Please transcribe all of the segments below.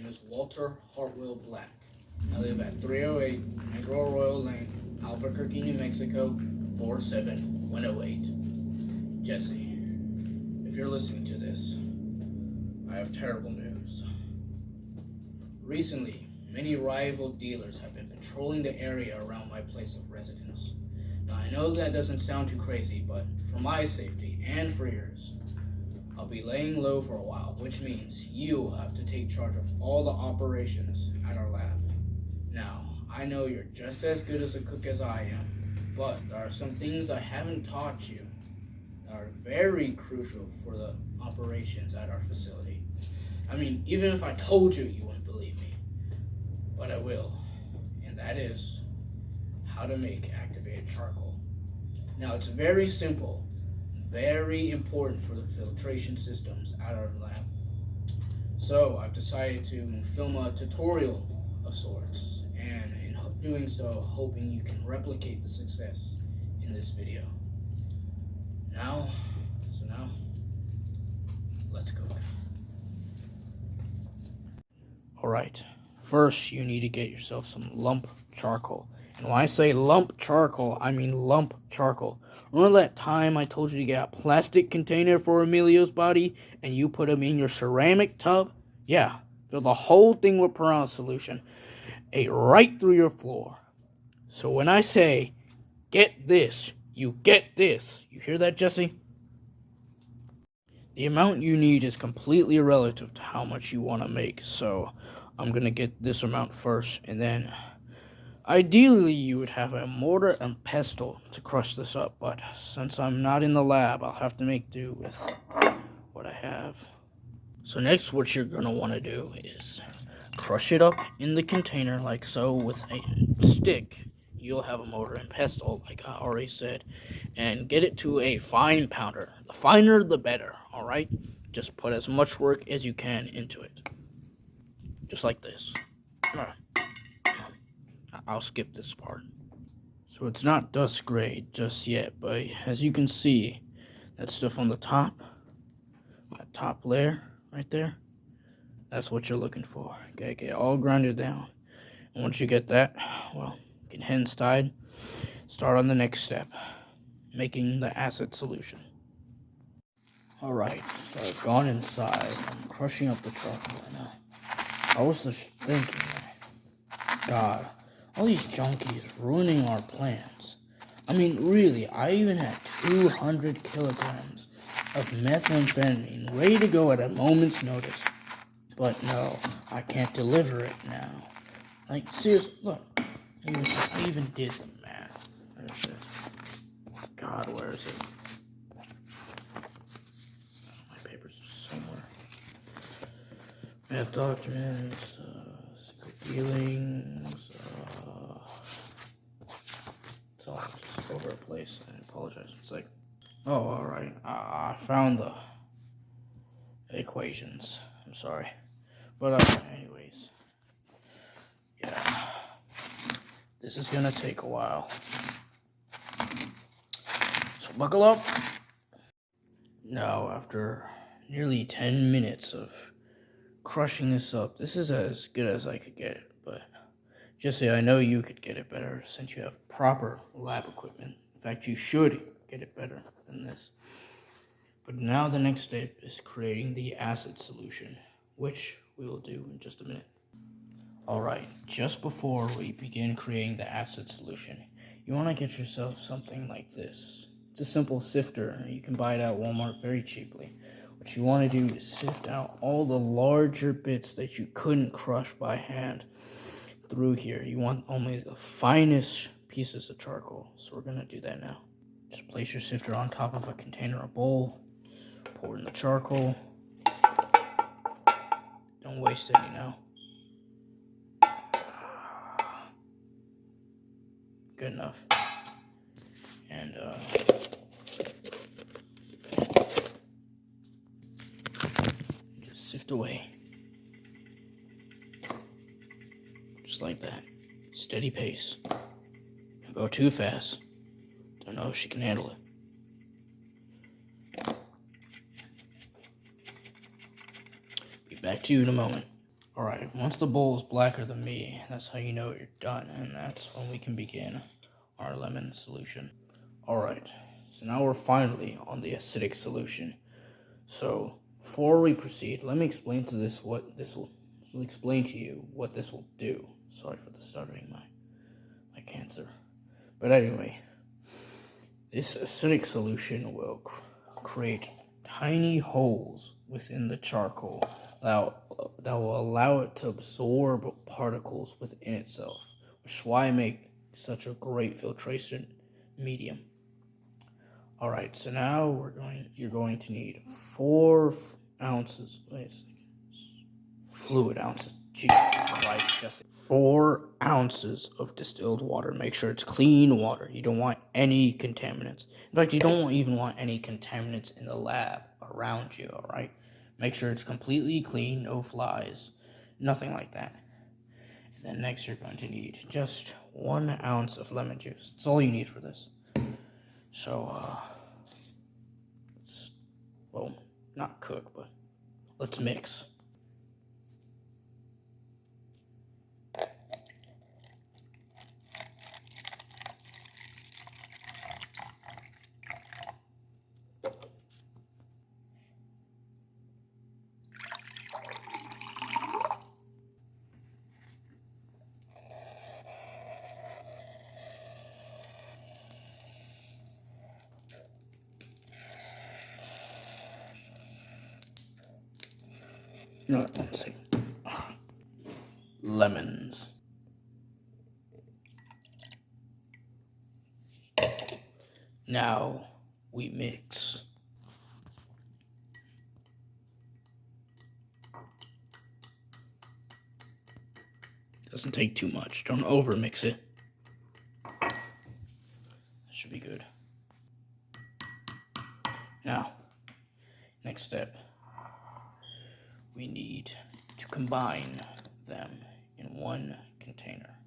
name is Walter Hartwell Black. I live at 308 Negro Royal Lane, Albuquerque, New Mexico, 47108. Jesse, if you're listening to this, I have terrible news. Recently, many rival dealers have been patrolling the area around my place of residence. Now, I know that doesn't sound too crazy, but for my safety and for yours, I'll be laying low for a while, which means you'll have to take charge of all the operations at our lab. Now, I know you're just as good as a cook as I am, but there are some things I haven't taught you that are very crucial for the operations at our facility. I mean, even if I told you, you wouldn't believe me, but I will, and that is how to make activated charcoal. Now, it's very simple, very important for the filtration systems at our lab. So I've decided to film a tutorial of sorts, and in doing so, hoping you can replicate the success in this video. Now, let's go. Alright, first you need to get yourself some lump charcoal. And when I say lump charcoal, I mean lump charcoal. Remember that time I told you to get a plastic container for Emilio's body and you put him in your ceramic tub? Yeah, fill the whole thing with piranha solution. Right through your floor. So when I say, get this, you get this. You hear that, Jesse? The amount you need is completely relative to how much you want to make, so I'm going to get this amount first, and then ideally you would have a mortar and pestle to crush this up, but since I'm not in the lab, I'll have to make do with what I have. So next what you're going to want to do is crush it up in the container like so with a stick. You'll have a mortar and pestle, like I already said, and get it to a fine powder. The finer, the better, alright? Just put as much work as you can into it. Just like this. I'll skip this part. So it's not dust grade just yet, but as you can see, that stuff on the top, that top layer right there, that's what you're looking for. Okay, get all grinded down. And once you get that, well, you can head inside, start on the next step, making the acid solution. Alright, so I've gone inside. I'm crushing up the charcoal now. I was just thinking, God, all these junkies ruining our plans. I mean, really, I even had 200 kilograms of methamphetamine ready to go at a moment's notice. But no, I can't deliver it now. Like, seriously, look, I even did the math. Where's this? God, where is it? My papers are somewhere. Math documents, secret dealings, it's all just over the place. I apologize. It's like, oh, alright, I found the equations. I'm sorry. But, anyways, yeah, this is gonna take a while. So buckle up. Now, after nearly 10 minutes of crushing this up, this is as good as I could get it, but Jesse, I know you could get it better since you have proper lab equipment. In fact, you should get it better than this. But now the next step is creating the acid solution, which we will do in just a minute. Alright, just before we begin creating the acid solution, you want to get yourself something like this. It's a simple sifter. You can buy it at Walmart very cheaply. What you want to do is sift out all the larger bits that you couldn't crush by hand through here. You want only the finest pieces of charcoal. So we're going to do that now. Just place your sifter on top of a container or bowl. Pour in the charcoal. Don't waste any now. Good enough. And just sift away. Just like that. Steady pace. Don't go too fast. Don't know if she can handle it. Be back to you in a moment. Alright, once the bowl is blacker than me, that's how you know you're done, and that's when we can begin our lemon solution. Alright, so now we're finally on the acidic solution. So, before we proceed, let me explain to this what this will explain to you what this will do. Sorry for the stuttering, my cancer. But anyway, this acidic solution will create tiny holes within the charcoal that will allow it to absorb particles within itself, which is why I make such a great filtration medium. Alright, so now you're going to need 4 ounces. Wait a second. Fluid ounces. Jesus Christ, Jesse. 4 ounces of distilled water. Make sure it's clean water. You don't want any contaminants. In fact, you don't even want any contaminants in the lab around you, alright? Make sure it's completely clean, no flies, nothing like that. And then next you're going to need just 1 ounce of lemon juice. That's all you need for this. So, well, not cook, but let's mix. No, let's see. Lemons. Now we mix. Doesn't take too much. Don't over mix it. That should be good. Now, next step. We need to combine them in one container.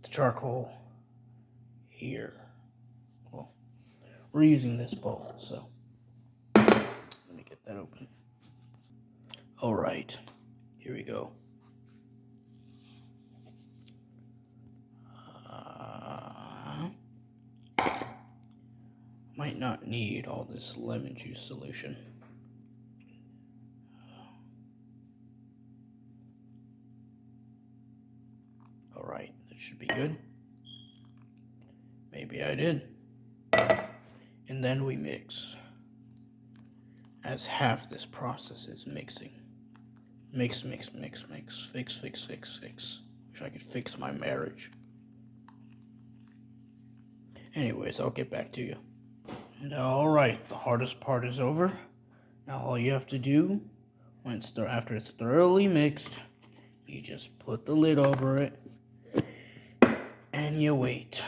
The charcoal here. Well, we're using this bowl, so let me get that open. Alright, here we go. Might not need all this lemon juice solution. Alright, that should be good. Maybe I did. And then we mix. As half this process is mixing. Mix, mix, mix, mix. Fix, fix, fix, fix. Wish I could fix my marriage. Anyways, I'll get back to you. And alright, the hardest part is over. Now all you have to do, after it's thoroughly mixed, you just put the lid over it, and you wait.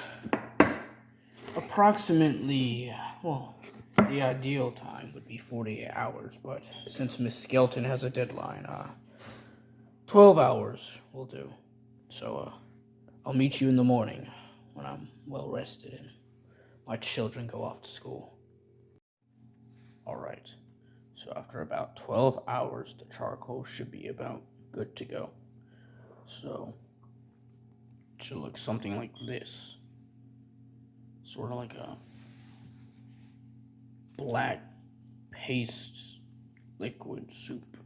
Approximately, well, the ideal time would be 48 hours, but since Miss Skelton has a deadline, 12 hours will do. So, I'll meet you in the morning when I'm well rested and my children go off to school. Alright, so after about 12 hours, the charcoal should be about good to go. So, it should look something like this. Sort of like a black paste liquid soup.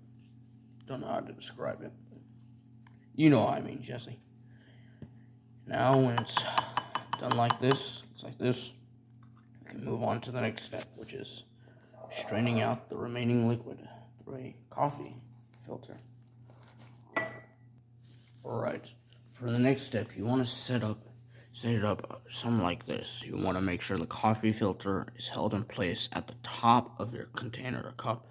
Don't know how to describe it. You know what I mean, Jesse. Now, when it's done like this, it's like this, we can move on to the next step, which is straining out the remaining liquid through a coffee filter. Alright, for the next step, you want to set it up something like this. You want to make sure the coffee filter is held in place at the top of your container or cup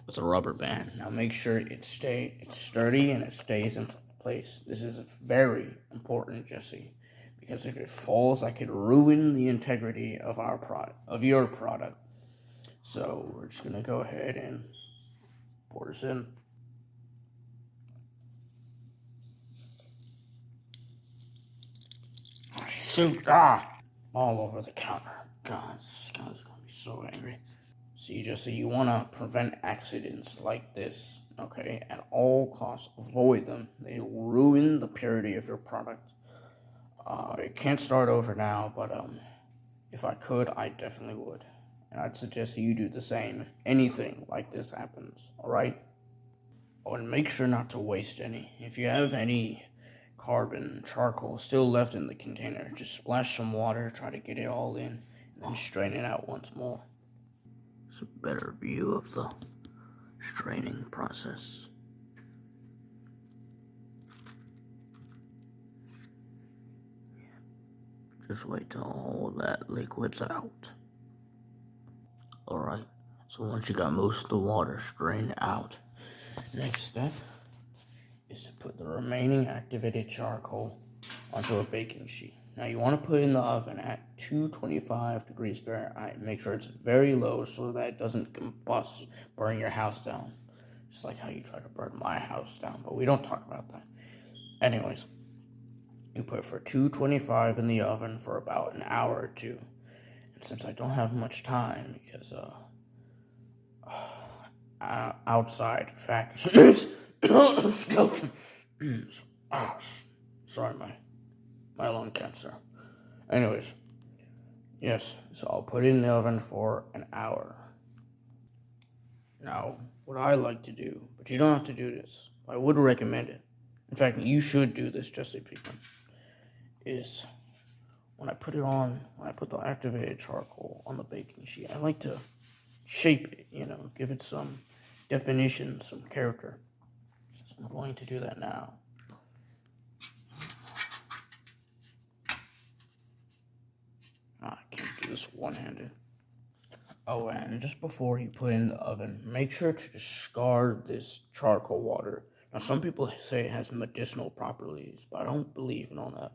with a rubber band. Now make sure it's sturdy and it stays in place. This is very important, Jesse, because if it falls, I could ruin the integrity of your product. So we're just gonna go ahead and pour this in. Shoot, all over the counter. God, this guy's gonna be so angry. See, Jesse, you wanna prevent accidents like this Okay, at all costs, avoid them. They will ruin the purity of your product. It can't start over now, but if I could, I definitely would. And I'd suggest you do the same if anything like this happens, alright? Oh, and make sure not to waste any. If you have any carbon, charcoal still left in the container, just splash some water, try to get it all in, and then strain it out once more. It's a better view of the straining process. Just wait till all that liquid's out. Alright, so once you got most of the water strained out, next step is to put the remaining activated charcoal onto a baking sheet. Now you want to put it in the oven at 225 degrees Fahrenheit. Make sure it's very low so that it doesn't combust, burn your house down. Just like how you try to burn my house down, but we don't talk about that. Anyways, you put it for 225 in the oven for about an hour or two. And since I don't have much time, because outside factories, sorry, my lung cancer. Anyways, yes, so I'll put it in the oven for an hour. Now, what I like to do, but you don't have to do this, I would recommend it. In fact, you should do this, Jesse Pinkman, is when I put the activated charcoal on the baking sheet, I like to shape it, give it some definition, some character. So I'm going to do that now. I can't do this one-handed. Oh, and just before you put it in the oven, make sure to discard this charcoal water. Now, some people say it has medicinal properties, but I don't believe in all that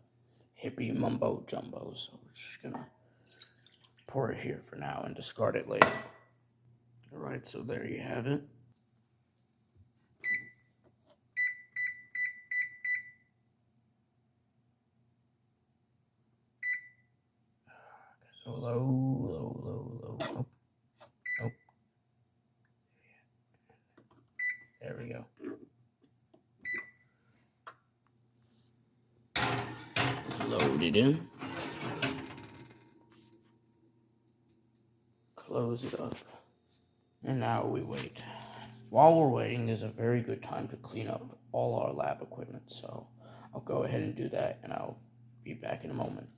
hippie mumbo jumbo, so we're just gonna pour it here for now and discard it later. Alright, so there you have it. So low. Oh. There we go. Load it in. Close it up. And now we wait. While we're waiting, there's a very good time to clean up all our lab equipment. So I'll go ahead and do that, and I'll be back in a moment.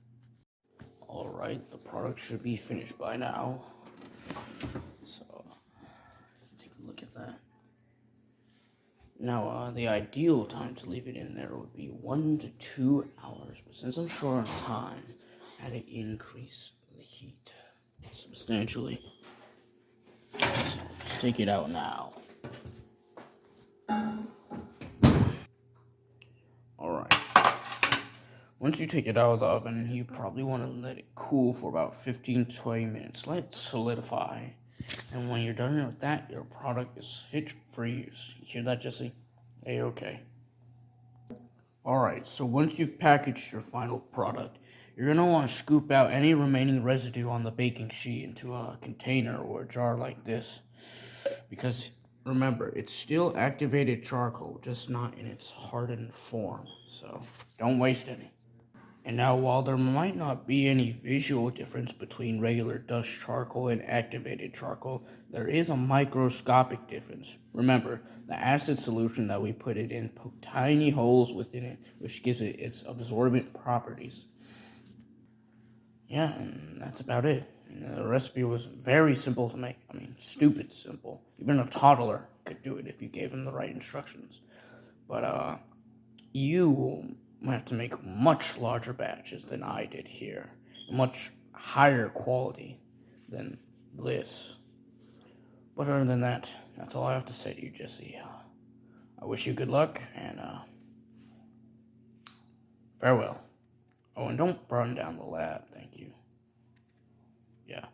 Alright, the product should be finished by now. So, take a look at that. Now, the ideal time to leave it in there would be 1 to 2 hours. But since I'm short on time, I had to increase the heat substantially. So, just take it out now. Alright. Once you take it out of the oven, you probably want to let it cool for about 15 to 20 minutes. Let it solidify. And when you're done with that, your product is fit for use. You hear that, Jesse? A-okay. Alright, so once you've packaged your final product, you're going to want to scoop out any remaining residue on the baking sheet into a container or a jar like this. Because, remember, it's still activated charcoal, just not in its hardened form. So, don't waste any. And now, while there might not be any visual difference between regular dust charcoal and activated charcoal, there is a microscopic difference. Remember, the acid solution that we put it in poked tiny holes within it, which gives it its absorbent properties. Yeah, and that's about it. And the recipe was very simple to make. I mean, stupid simple. Even a toddler could do it if you gave him the right instructions. But, you have to make much larger batches than I did here. Much higher quality than this. But other than that, that's all I have to say to you, Jesse. I wish you good luck, and farewell. Oh, and don't burn down the lab, thank you. Yeah.